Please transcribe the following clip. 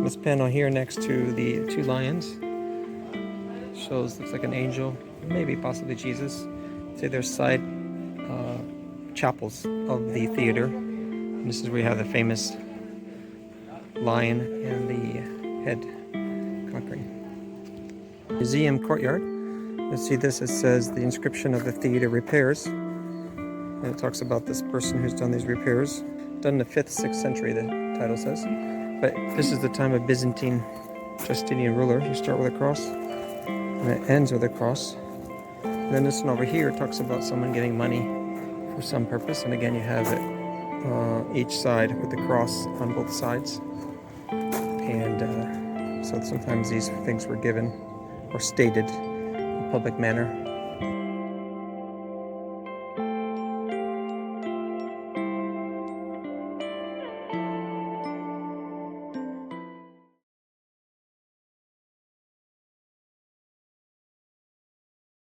this panel here next to the two lions shows, looks like an angel, maybe possibly Jesus. Say there's side chapels of the theater. And this is where you have the famous lion and the head conquering. Museum courtyard. You'll see this, it says the inscription of the theater repairs. And it talks about this person who's done these repairs. Done in the 5th, 6th century, the title says. But this is the time of Byzantine Justinian ruler. You start with a cross, and it ends with a cross. And then this one over here talks about someone getting money for some purpose. And again, you have it each side with the cross on both sides. And so sometimes these things were given or stated in a public manner.